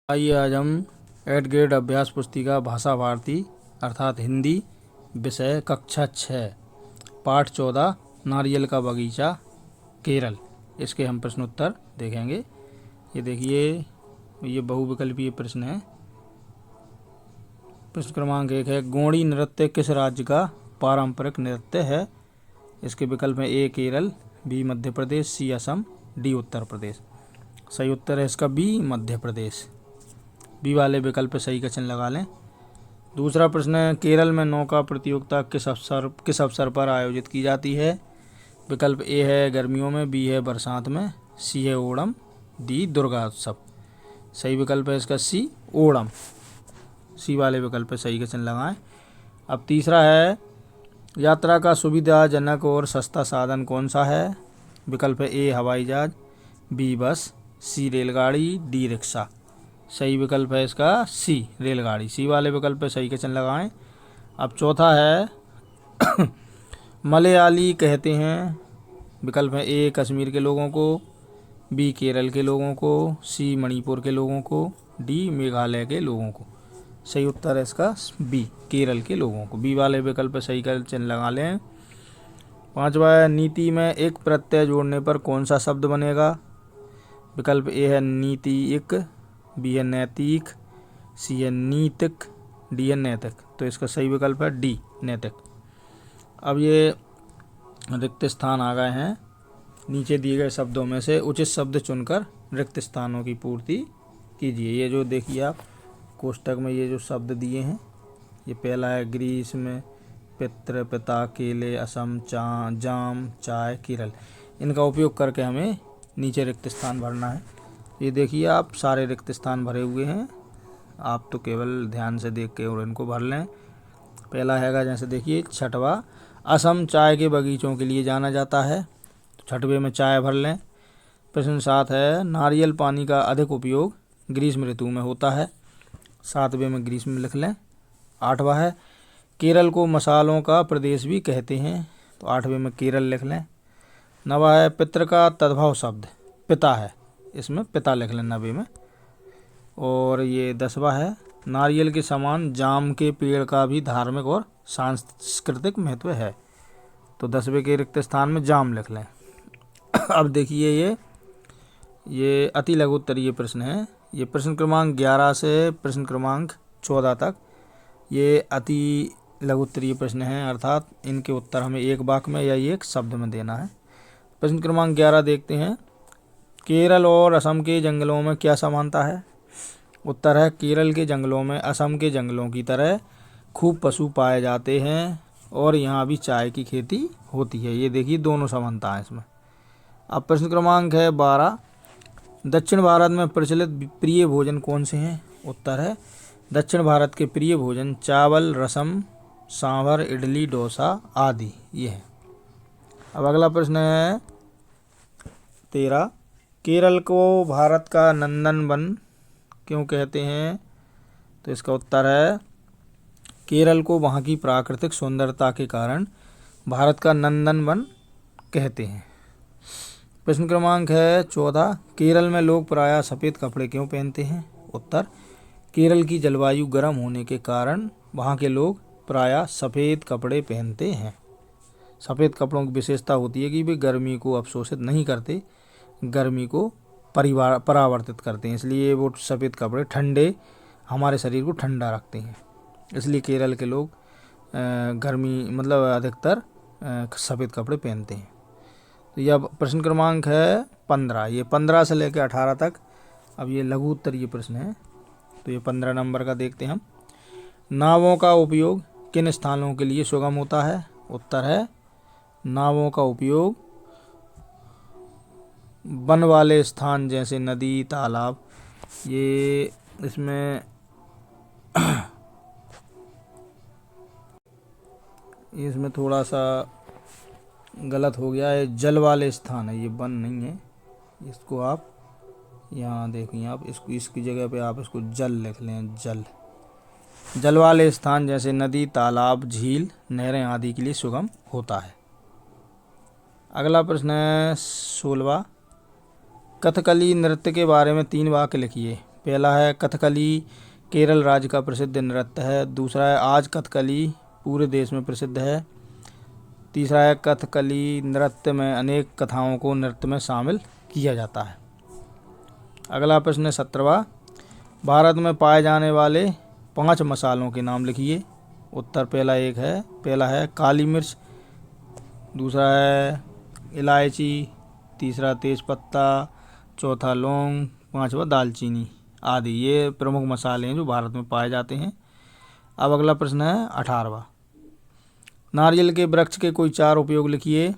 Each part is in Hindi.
आइए आज हम 8th ग्रेड अभ्यास पुस्तिका भाषा भारती अर्थात हिंदी विषय कक्षा 6 पाठ 14 नारियल का बगीचा केरल, इसके हम प्रश्न उत्तर देखेंगे। ये देखिए, ये बहुविकल्पीय प्रश्न है। प्रश्न क्रमांक 1 है, गोंडी नृत्य किस राज्य का पारंपरिक नृत्य है? इसके विकल्प में ए केरल, बी मध्य प्रदेश, सी असम, डी उत्तर प्रदेश। सही उत्तर है इसका बी मध्य प्रदेश। बी वाले विकल्प पे सही का चिन्ह लगा लें। दूसरा प्रश्न है, केरल में नौका प्रतियोगिता किस अवसर पर आयोजित की जाती है? विकल्प ए है गर्मियों में, बी है बरसात में, सी है ओणम, डी दुर्गा उत्सव। सही विकल्प है इसका सी ओणम। सी वाले विकल्प पे सही का चिन्ह लगाएं। अब तीसरा है, यात्रा का सुविधाजनक और सस्ता साधन कौन सा है? विकल्प है ए हवाई जहाज, बी बस, सी रेलगाड़ी, डी रिक्शा। सही विकल्प है इसका सी रेलगाड़ी। सी वाले विकल्प पे सही का चिन्ह लगाएं। अब चौथा है, मलयाली कहते हैं। विकल्प है ए कश्मीर के लोगों को, बी केरल के लोगों को, सी मणिपुर के लोगों को, डी मेघालय के लोगों को। सही उत्तर है इसका बी केरल के लोगों को। बी वाले विकल्प पे सही का चिन्ह लगा लें। पांचवा है, नीति में एक प्रत्यय जोड़ने पर कौन सा शब्द बनेगा? विकल्प ए है नीतिक, बी है नैतिक, सी है नीतिक, डी है नैतिक। तो इसका सही विकल्प है डी नैतिक। अब ये रिक्त स्थान आ गए हैं। नीचे दिए गए शब्दों में से उचित शब्द चुनकर रिक्त स्थानों की पूर्ति कीजिए। ये जो देखिए आप कोष्टक में ये जो शब्द दिए हैं, ये पहला है ग्रीस में पितृ, पिता, केले, असम, जाम, चाय, केरल। इनका उपयोग करके हमें नीचे रिक्त स्थान भरना है। ये देखिए आप सारे रिक्त स्थान भरे हुए हैं। आप तो केवल ध्यान से देख के और इनको भर लें। पहला हैगा, जैसे देखिए छठवा, असम चाय के बगीचों के लिए जाना जाता है। तो छठवें में चाय भर लें। प्रश्न 7 है, नारियल पानी का अधिक उपयोग ग्रीष्म ऋतु में होता है। 7वें में ग्रीष्म में लिख लें। 8वां है, केरल को मसालों का प्रदेश भी कहते हैं। तो 8वें में केरल लिख लें। 9वां है, पितृ का तद्भव शब्द पिता है। इसमें पिता लिख लें 90 में। और ये 10वां है, नारियल के समान जाम के पेड़ का भी धार्मिक और सांस्कृतिक महत्व है। तो 10वें के रिक्त स्थान में जाम लिख लें। अब देखिए ये अति लघु उत्तरीय प्रश्न है। ये प्रश्न क्रमांक 11 से प्रश्न क्रमांक 14 तक ये अति लघु उत्तरीय प्रश्न हैं, अर्थात इनके उत्तर हमें एक वाक्य में या एक शब्द में देना है। प्रश्न क्रमांक 11 देखते हैं, केरल और असम के जंगलों में क्या समानता है? उत्तर है, केरल के जंगलों में असम के जंगलों की तरह खूब पशु पाए जाते हैं और यहाँ भी चाय की खेती होती है। ये देखिए दोनों समानता है इसमें। अब प्रश्न क्रमांक है 12, दक्षिण भारत में प्रचलित प्रिय भोजन कौन से हैं? उत्तर है, दक्षिण भारत के प्रिय भोजन चावल, रसम, सांभर, इडली, डोसा आदि ये हैं। अब अगला प्रश्न है 13, केरल को भारत का नंदन वन क्यों कहते हैं? तो इसका उत्तर है, केरल को वहाँ की प्राकृतिक सुंदरता के कारण भारत का नंदन वन कहते हैं। प्रश्न क्रमांक है 14, केरल में लोग प्रायः सफ़ेद कपड़े क्यों पहनते हैं? उत्तर, केरल की जलवायु गर्म होने के कारण वहाँ के लोग प्रायः सफ़ेद कपड़े पहनते हैं। सफ़ेद कपड़ों की विशेषता होती है कि वे गर्मी को अवशोषित नहीं करते, गर्मी को परावर्तित करते हैं, इसलिए वो सफ़ेद कपड़े ठंडे हमारे शरीर को ठंडा रखते हैं। इसलिए केरल के लोग गर्मी मतलब अधिकतर सफ़ेद कपड़े पहनते हैं। तो यह प्रश्न क्रमांक है 15। ये 15 से लेकर 18 तक अब ये लघु उत्तरीय प्रश्न है। तो ये 15 नंबर का देखते हैं हम। नावों का उपयोग किन स्थानों के लिए सुगम होता है? उत्तर है, नावों का उपयोग वन वाले स्थान जैसे नदी, तालाब, ये इसमें थोड़ा सा गलत हो गया है। जल वाले स्थान है, ये वन नहीं है। इसको आप यहाँ देखिए, आप इसकी जगह पे आप इसको जल लिख लें। जल वाले स्थान जैसे नदी, तालाब, झील, नहरें आदि के लिए सुगम होता है। अगला प्रश्न है 16, कथकली नृत्य के बारे में 3 वाक्य लिखिए। पहला है कथकली केरल राज्य का प्रसिद्ध नृत्य है। दूसरा है आज कथकली पूरे देश में प्रसिद्ध है। तीसरा है कथकली नृत्य में अनेक कथाओं को नृत्य में शामिल किया जाता है। अगला प्रश्न है 17वां, भारत में पाए जाने वाले 5 मसालों के नाम लिखिए। उत्तर पहला है काली मिर्च, दूसरा है इलायची, तीसरा तेज़पत्ता, चौथा लौंग, 5वां दालचीनी आदि। ये प्रमुख मसाले हैं जो भारत में पाए जाते हैं। अब अगला प्रश्न है 18वां, नारियल के वृक्ष के कोई 4 उपयोग लिखिए।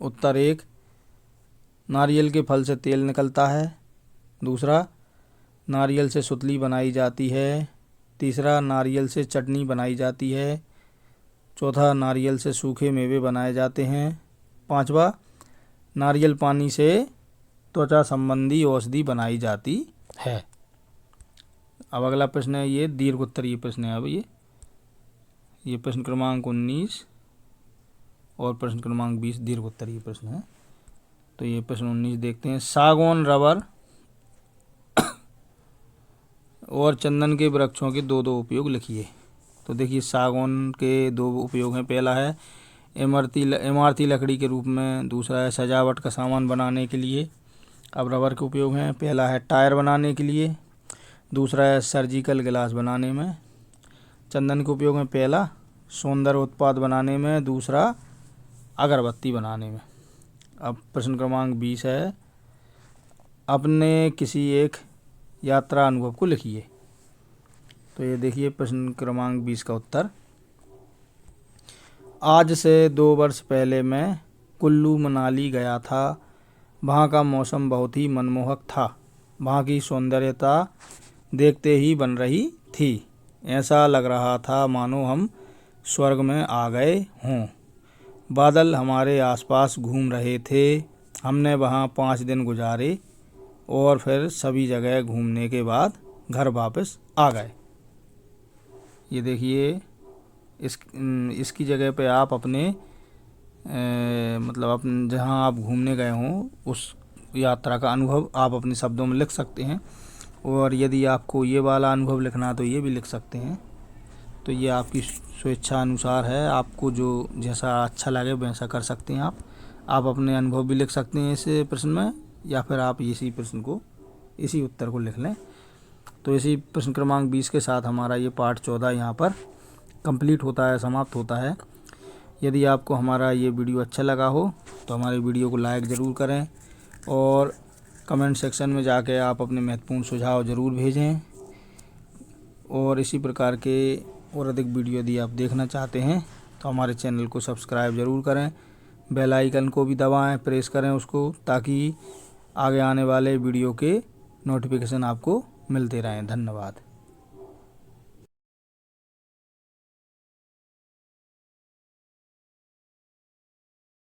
उत्तर 1, नारियल के फल से तेल निकलता है। दूसरा, नारियल से सुतली बनाई जाती है। तीसरा, नारियल से चटनी बनाई जाती है। चौथा, नारियल से सूखे मेवे बनाए जाते हैं। 5वां, नारियल पानी से त्वचा संबंधी औषधि बनाई जाती है। अब अगला प्रश्न है ये दीर्घ उत्तरीय प्रश्न है। अब ये प्रश्न क्रमांक 19 और प्रश्न क्रमांक 20 दीर्घ उत्तरीय प्रश्न है। तो ये प्रश्न 19 देखते हैं, सागौन, रबर और चंदन के वृक्षों के 2 उपयोग लिखिए। तो देखिए सागौन के 2 उपयोग हैं। पहला है इमारती लकड़ी के रूप में, दूसरा है सजावट का सामान बनाने के लिए। अब रबर के उपयोग हैं, पहला है टायर बनाने के लिए, दूसरा है सर्जिकल गिलास बनाने में। चंदन के उपयोग में पहला सौंदर्य उत्पाद बनाने में, दूसरा अगरबत्ती बनाने में। अब प्रश्न क्रमांक 20 है, अपने किसी एक यात्रा अनुभव को लिखिए। तो ये देखिए प्रश्न क्रमांक 20 का उत्तर, आज से 2 वर्ष पहले मैं कुल्लू मनाली गया था। वहाँ का मौसम बहुत ही मनमोहक था। वहाँ की सौंदर्यता देखते ही बन रही थी। ऐसा लग रहा था मानो हम स्वर्ग में आ गए हों। बादल हमारे आसपास घूम रहे थे। हमने वहाँ 5 दिन गुजारे और फिर सभी जगह घूमने के बाद घर वापस आ गए। ये देखिए इसकी जगह पे आप अपने मतलब जहाँ आप घूमने गए हों उस यात्रा का अनुभव आप अपने शब्दों में लिख सकते हैं। और यदि आपको ये वाला अनुभव लिखना तो ये भी लिख सकते हैं। तो ये आपकी स्वेच्छा अनुसार है, आपको जो जैसा अच्छा लगे वैसा कर सकते हैं। आप अपने अनुभव भी लिख सकते हैं इस प्रश्न में, या फिर आप इसी उत्तर को लिख लें। तो इसी प्रश्न क्रमांक 20 के साथ हमारा ये पार्ट 14 यहाँ पर कंप्लीट होता है, समाप्त होता है। यदि आपको हमारा ये वीडियो अच्छा लगा हो तो हमारे वीडियो को लाइक ज़रूर करें और कमेंट सेक्शन में जाके आप अपने महत्वपूर्ण सुझाव ज़रूर भेजें। और इसी प्रकार के और अधिक वीडियो यदि आप देखना चाहते हैं तो हमारे चैनल को सब्सक्राइब ज़रूर करें, बेल आइकन को भी दबाएं, प्रेस करें उसको, ताकि आगे आने वाले वीडियो के नोटिफिकेशन आपको मिलते रहें। धन्यवाद।